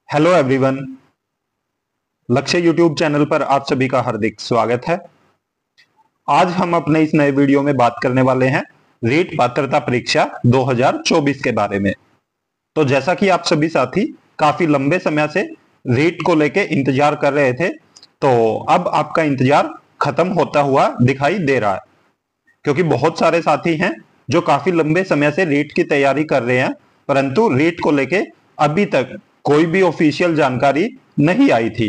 Hello everyone. लक्ष्य YouTube channel पर आप सभी का हार्दिक स्वागत है। आज हम अपने इस नए वीडियो में बात करने वाले हैं रीट पात्रता परीक्षा 2024 के बारे में। तो जैसा कि आप सभी साथी काफी लंबे समय से रीट को लेके इंतजार कर रहे थे, तो अब आपका इंतजार खत्म होता हुआ दिखाई दे रहा है, क्योंकि बहुत सारे साथी हैं जो काफी लंबे समय से रीट की तैयारी कर रहे हैं, परंतु रीट को लेके अभी तक कोई भी ऑफिशियल जानकारी नहीं आई थी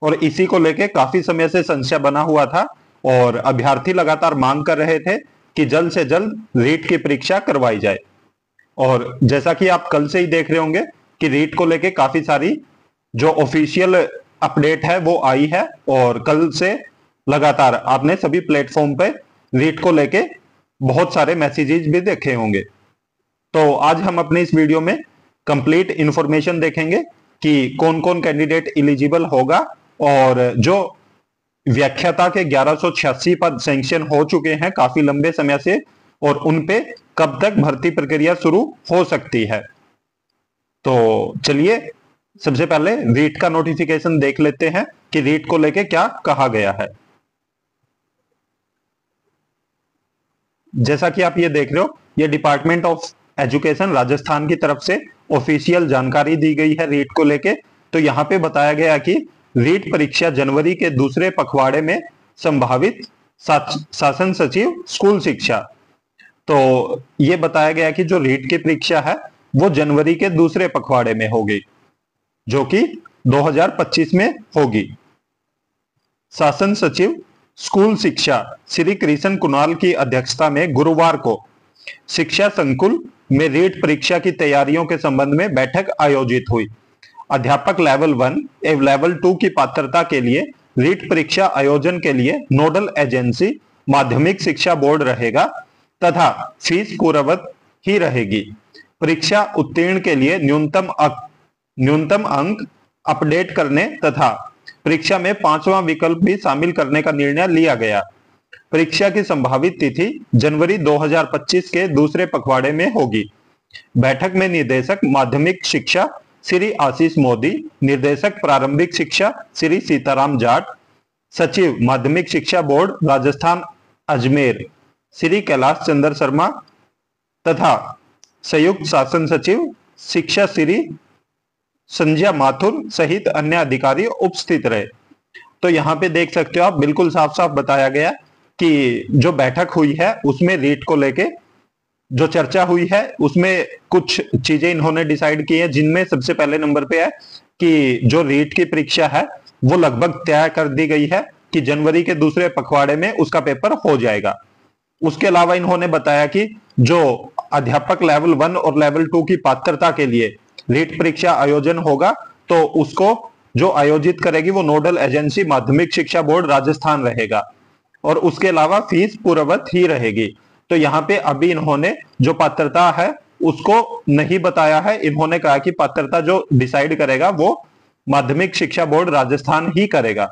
और इसी को लेके काफी समय से संशय बना हुआ था और अभ्यर्थी लगातार मांग कर रहे थे कि जल्द से जल्द रीट की परीक्षा करवाई जाए। और जैसा कि आप कल से ही देख रहे होंगे कि रीट को लेके काफी सारी जो ऑफिशियल अपडेट है वो आई है और कल से लगातार आपने सभी प्लेटफॉर्म पे रीट को लेके बहुत सारे मैसेजेस भी देखे होंगे। तो आज हम अपने इस वीडियो में कंप्लीट इंफॉर्मेशन देखेंगे कि कौन कौन कैंडिडेट एलिजिबल होगा और जो व्याख्याता के 1186 पद सैंक्शन हो चुके हैं काफी लंबे समय से, और उन पे कब तक भर्ती प्रक्रिया शुरू हो सकती है। तो चलिए सबसे पहले रीट का नोटिफिकेशन देख लेते हैं कि रीट को लेके क्या कहा गया है। जैसा कि आप ये देख रहे हो, ये डिपार्टमेंट ऑफ एजुकेशन राजस्थान की तरफ से ऑफिशियल जानकारी दी गई है रीट को लेके। तो यहाँ पे बताया गया कि रीट परीक्षा जनवरी के दूसरे पखवाड़े में संभावित। शासन सचिव स्कूल शिक्षा। तो ये बताया गया कि जो रीट की परीक्षा है वो जनवरी के दूसरे पखवाड़े में होगी, जो कि 2025 में होगी। शासन सचिव स्कूल शिक्षा श्री कृष्ण कुणाल की अध्यक्षता में गुरुवार को शिक्षा संकुल में रीट परीक्षा की तैयारियों के संबंध में बैठक आयोजित हुई। अध्यापक लेवल 1 एवं लेवल 2 की पात्रता के लिए रीट परीक्षा आयोजन के लिए नोडल एजेंसी माध्यमिक शिक्षा बोर्ड रहेगा तथा फीस पूर्ववत ही रहेगी। परीक्षा उत्तीर्ण के लिए न्यूनतम अंक अपडेट करने तथा परीक्षा में 5वां विकल्प भी शामिल करने का निर्णय लिया गया। परीक्षा की संभावित तिथि जनवरी 2025 के दूसरे पखवाड़े में होगी। बैठक में निदेशक माध्यमिक शिक्षा श्री आशीष मोदी, निर्देशक प्रारंभिक शिक्षा श्री सीताराम जाट, सचिव माध्यमिक शिक्षा बोर्ड राजस्थान अजमेर श्री कैलाश चंद्र शर्मा तथा संयुक्त शासन सचिव शिक्षा श्री संजय माथुर सहित अन्य अधिकारी उपस्थित रहे। तो यहाँ पे देख सकते हो आप, बिल्कुल साफ साफ बताया गया कि जो बैठक हुई है उसमें रीट को लेके जो चर्चा हुई है उसमें कुछ चीजें इन्होंने डिसाइड की है, जिनमें सबसे पहले नंबर पे है कि जो रीट की परीक्षा है वो लगभग तय कर दी गई है कि जनवरी के दूसरे पखवाड़े में उसका पेपर हो जाएगा। उसके अलावा इन्होंने बताया कि जो अध्यापक लेवल 1 और लेवल 2 की पात्रता के लिए रीट परीक्षा आयोजन होगा तो उसको जो आयोजित करेगी वो नोडल एजेंसी माध्यमिक शिक्षा बोर्ड राजस्थान रहेगा और उसके अलावा फीस पूर्ववत ही रहेगी। तो यहाँ पे अभी इन्होंने जो पात्रता है उसको नहीं बताया है। इन्होंने कहा कि पात्रता जो डिसाइड करेगा वो माध्यमिक शिक्षा बोर्ड राजस्थान ही करेगा।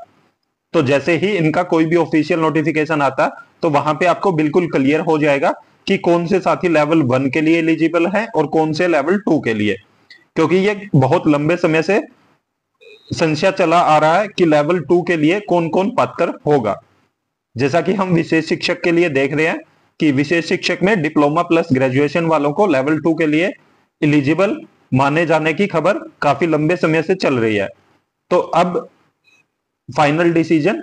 तो जैसे ही इनका कोई भी ऑफिशियल नोटिफिकेशन आता तो वहां पे आपको बिल्कुल क्लियर हो जाएगा कि कौन से साथी लेवल 1 के लिए एलिजिबल हैं और कौन से लेवल 2 के लिए, क्योंकि ये बहुत लंबे समय से संशय चला आ रहा है कि लेवल 2 के लिए कौन कौन पात्र होगा। जैसा कि हम विशेष शिक्षक के लिए देख रहे हैं कि विशेष शिक्षक में डिप्लोमा प्लस ग्रेजुएशन वालों को लेवल 2 के लिए एलिजिबल माने जाने की खबर काफी लंबे समय से चल रही है। तो अब फाइनल डिसीजन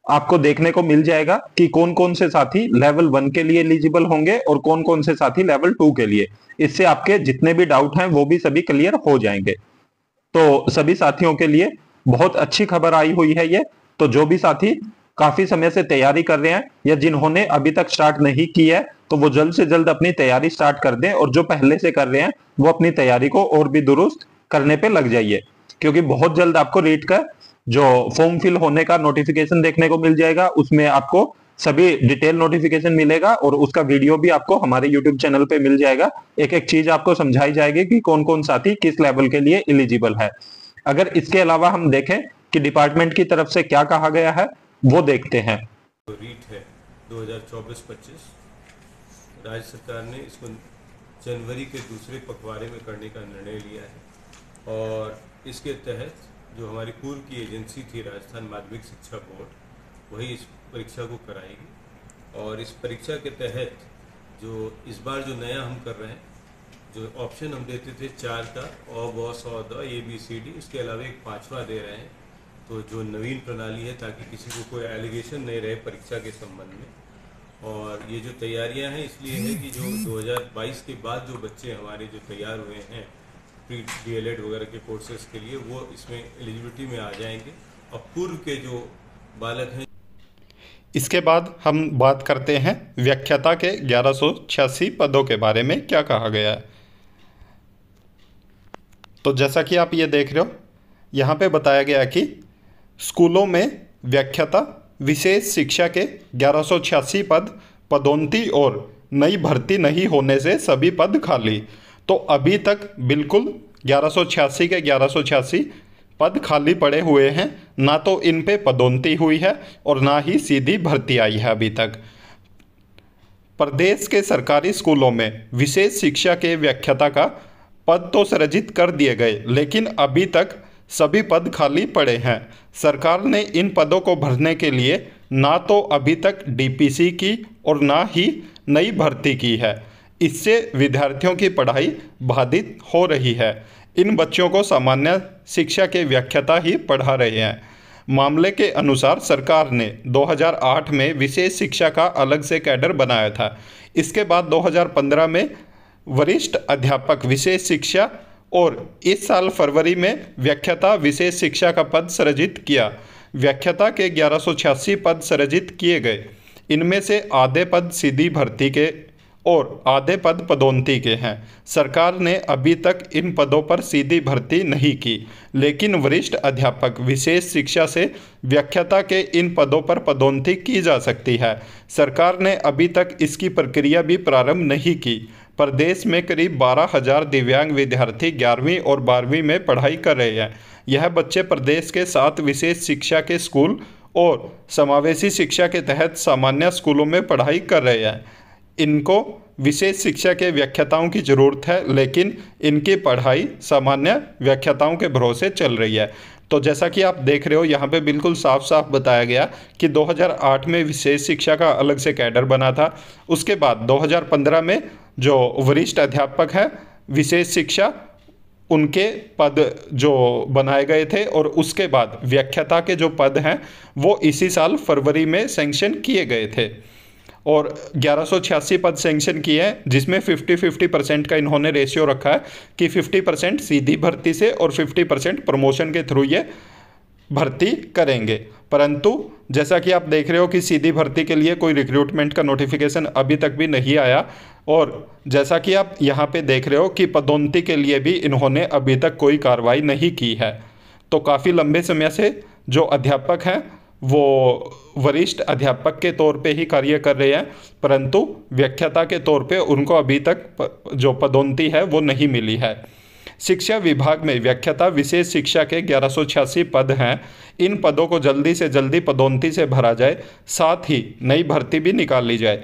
आपको देखने को मिल जाएगा कि कौन कौन से साथी लेवल 1 के लिए एलिजिबल होंगे और कौन कौन से साथी लेवल 2 के लिए। इससे आपके जितने भी डाउट हैं वो भी सभी क्लियर हो जाएंगे। तो सभी साथियों के लिए बहुत अच्छी खबर आई हुई है ये। तो जो भी साथी काफी समय से तैयारी कर रहे हैं या जिन्होंने अभी तक स्टार्ट नहीं की है तो वो जल्द से जल्द अपनी तैयारी स्टार्ट कर दें, और जो पहले से कर रहे हैं वो अपनी तैयारी को और भी दुरुस्त करने पे लग जाइए, क्योंकि बहुत जल्द आपको रीट का जो फॉर्म फिल होने का नोटिफिकेशन देखने को मिल जाएगा। उसमें आपको सभी डिटेल नोटिफिकेशन मिलेगा और उसका वीडियो भी आपको हमारे यूट्यूब चैनल पे मिल जाएगा। एक एक चीज आपको समझाई जाएगी कि कौन कौन साथी किस लेवल के लिए एलिजिबल है। अगर इसके अलावा हम देखें कि डिपार्टमेंट की तरफ से क्या कहा गया है वो देखते हैं। तो रीट है 2024-25, राज्य सरकार ने इसको जनवरी के दूसरे पखवाड़े में करने का निर्णय लिया है। और इसके तहत जो हमारी पूर्व की एजेंसी थी राजस्थान माध्यमिक शिक्षा बोर्ड, वही इस परीक्षा को कराएगी। और इस परीक्षा के तहत जो इस बार जो नया हम कर रहे हैं, जो ऑप्शन हम देते थे 4 का, अ ब स द ABCD, इसके अलावा एक 5वां दे रहे हैं। तो जो नवीन प्रणाली है, ताकि किसी को कोई एलिगेशन नहीं रहे परीक्षा के संबंध में। और ये जो तैयारियां हैं इसलिए है कि जो 2022 के बाद जो बच्चे हमारे जो तैयार हुए हैं प्री DLED वगैरह के कोर्सेज के लिए, वो इसमें एलिजिबिलिटी में आ जाएंगे। और पूर्व के जो बालक हैं, इसके बाद हम बात करते हैं व्याख्याता के 1186 पदों के बारे में क्या कहा गया है। तो जैसा कि आप ये देख रहे हो, यहाँ पे बताया गया कि स्कूलों में व्याख्याता विशेष शिक्षा के 1186 पद पदोन्नति और नई भर्ती नहीं होने से सभी पद खाली। तो अभी तक बिल्कुल 1186 के 1186 पद खाली पड़े हुए हैं, ना तो इन पे पदोन्नति हुई है और ना ही सीधी भर्ती आई है अभी तक। प्रदेश के सरकारी स्कूलों में विशेष शिक्षा के व्याख्याता का पद तो सृजित कर दिए गए, लेकिन अभी तक सभी पद खाली पड़े हैं। सरकार ने इन पदों को भरने के लिए ना तो अभी तक DPC की और ना ही नई भर्ती की है। इससे विद्यार्थियों की पढ़ाई बाधित हो रही है। इन बच्चों को सामान्य शिक्षा के व्याख्याता ही पढ़ा रहे हैं। मामले के अनुसार सरकार ने 2008 में विशेष शिक्षा का अलग से कैडर बनाया था। इसके बाद 2015 में वरिष्ठ अध्यापक विशेष शिक्षा और इस साल फरवरी में व्याख्याता विशेष शिक्षा का पद सृजित किया। व्याख्याता के 1186 पद सृजित किए गए। इनमें से आधे पद सीधी भर्ती के और आधे पद पदोन्नति के हैं। सरकार ने अभी तक इन पदों पर सीधी भर्ती नहीं की, लेकिन वरिष्ठ अध्यापक विशेष शिक्षा से व्याख्याता के इन पदों पर पदोन्नति की जा सकती है। सरकार ने अभी तक इसकी प्रक्रिया भी प्रारंभ नहीं की। प्रदेश में करीब 12,000 दिव्यांग विद्यार्थी 11वीं और 12वीं में पढ़ाई कर रहे हैं। यह बच्चे प्रदेश के 7 विशेष शिक्षा के स्कूल और समावेशी शिक्षा के तहत सामान्य स्कूलों में पढ़ाई कर रहे हैं। इनको विशेष शिक्षा के व्याख्याताओं की ज़रूरत है, लेकिन इनकी पढ़ाई सामान्य व्याख्याताओं के भरोसे चल रही है। तो जैसा कि आप देख रहे हो, यहाँ पे बिल्कुल साफ साफ बताया गया कि 2008 में विशेष शिक्षा का अलग से कैडर बना था। उसके बाद 2015 में जो वरिष्ठ अध्यापक हैं विशेष शिक्षा, उनके पद जो बनाए गए थे, और उसके बाद व्याख्याता के जो पद हैं वो इसी साल फरवरी में सैंक्शन किए गए थे। और 1186 पद सेंक्शन किए हैं, जिसमें 50-50% का इन्होंने रेशियो रखा है कि 50% सीधी भर्ती से और 50% प्रमोशन के थ्रू ये भर्ती करेंगे। परंतु जैसा कि आप देख रहे हो कि सीधी भर्ती के लिए कोई रिक्रूटमेंट का नोटिफिकेशन अभी तक भी नहीं आया, और जैसा कि आप यहाँ पे देख रहे हो कि पदोन्नति के लिए भी इन्होंने अभी तक कोई कार्रवाई नहीं की है। तो काफ़ी लंबे समय से जो अध्यापक हैं वो वरिष्ठ अध्यापक के तौर पे ही कार्य कर रहे हैं, परंतु व्याख्याता के तौर पे उनको अभी तक जो पदोन्नति है वो नहीं मिली है। शिक्षा विभाग में व्याख्याता विशेष शिक्षा के 1186 पद हैं। इन पदों को जल्दी से जल्दी पदोन्नति से भरा जाए, साथ ही नई भर्ती भी निकाल ली जाए।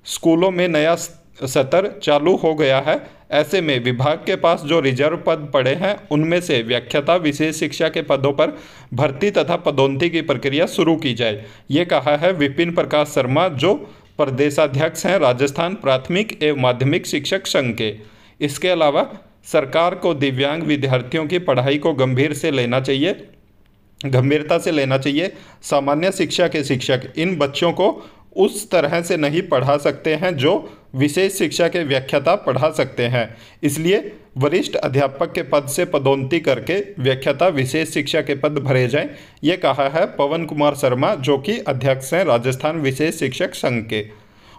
स्कूलों में नया सत्र चालू हो गया है। ऐसे में विभाग के पास जो रिजर्व पद पड़े हैं उनमें से व्याख्याता विशेष शिक्षा के पदों पर भर्ती तथा पदोन्नति की प्रक्रिया शुरू की जाए। ये कहा है विपिन प्रकाश शर्मा, जो प्रदेशाध्यक्ष हैं राजस्थान प्राथमिक एवं माध्यमिक शिक्षक संघ के। इसके अलावा सरकार को दिव्यांग विद्यार्थियों की पढ़ाई को गंभीरता से लेना चाहिए। सामान्य शिक्षा के शिक्षक इन बच्चों को उस तरह से नहीं पढ़ा सकते हैं जो विशेष शिक्षा के व्याख्याता पढ़ा सकते हैं। इसलिए वरिष्ठ अध्यापक के पद से पदोन्नति करके व्याख्याता विशेष शिक्षा के पद भरे जाएं। ये कहा है पवन कुमार शर्मा, जो कि अध्यक्ष हैं राजस्थान विशेष शिक्षक संघ के।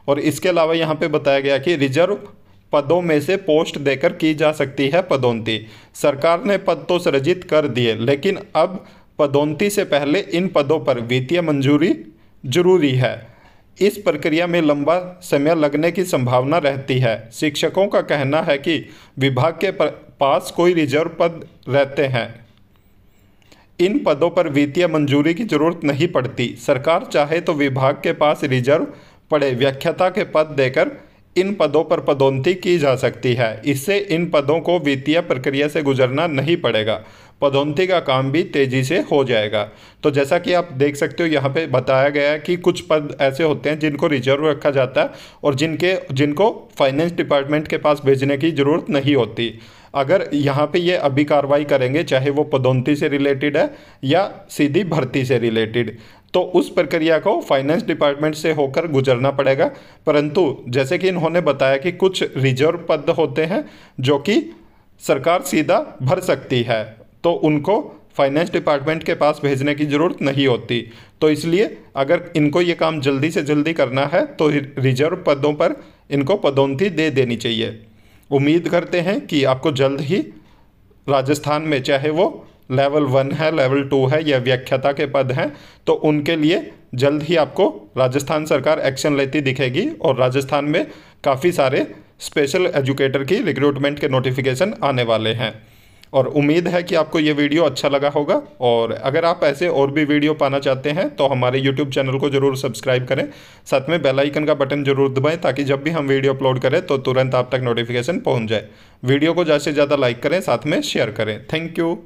और इसके अलावा यहाँ पे बताया गया कि रिजर्व पदों में से पोस्ट देकर की जा सकती है पदोन्नति। सरकार ने पद तो सृजित कर दिए, लेकिन अब पदोन्नति से पहले इन पदों पर वित्तीय मंजूरी जरूरी है। इस प्रक्रिया में लंबा समय लगने की संभावना रहती है। शिक्षकों का कहना है कि विभाग के पास कोई रिजर्व पद रहते हैं। इन पदों पर वित्तीय मंजूरी की जरूरत नहीं पड़ती। सरकार चाहे तो विभाग के पास रिजर्व पड़े व्याख्याता के पद देकर इन पदों पर पदोन्नति की जा सकती है। इससे इन पदों को वित्तीय प्रक्रिया से गुजरना नहीं पड़ेगा, पदोन्नति का काम भी तेज़ी से हो जाएगा। तो जैसा कि आप देख सकते हो यहाँ पे बताया गया है कि कुछ पद ऐसे होते हैं जिनको रिजर्व रखा जाता है और जिनको फाइनेंस डिपार्टमेंट के पास भेजने की ज़रूरत नहीं होती। अगर यहाँ पे ये अभी कार्रवाई करेंगे, चाहे वो पदोन्नति से रिलेटेड है या सीधी भर्ती से रिलेटेड, तो उस प्रक्रिया को फाइनेंस डिपार्टमेंट से होकर गुजरना पड़ेगा। परंतु जैसे कि इन्होंने बताया कि कुछ रिजर्व पद होते हैं जो कि सरकार सीधा भर सकती है, तो उनको फाइनेंस डिपार्टमेंट के पास भेजने की ज़रूरत नहीं होती। तो इसलिए अगर इनको ये काम जल्दी से जल्दी करना है तो रिजर्व पदों पर इनको पदोन्नति दे देनी चाहिए। उम्मीद करते हैं कि आपको जल्द ही राजस्थान में, चाहे वो लेवल 1 है, लेवल 2 है या व्याख्याता के पद हैं, तो उनके लिए जल्द ही आपको राजस्थान सरकार एक्शन लेती दिखेगी और राजस्थान में काफ़ी सारे स्पेशल एजुकेटर की रिक्रूटमेंट के नोटिफिकेशन आने वाले हैं। और उम्मीद है कि आपको ये वीडियो अच्छा लगा होगा, और अगर आप ऐसे और भी वीडियो पाना चाहते हैं तो हमारे यूट्यूब चैनल को ज़रूर सब्सक्राइब करें, साथ में बेल आइकन का बटन ज़रूर दबाएं ताकि जब भी हम वीडियो अपलोड करें तो तुरंत आप तक नोटिफिकेशन पहुंच जाए। वीडियो को ज़्यादा से ज़्यादा लाइक करें, साथ में शेयर करें। Thank you.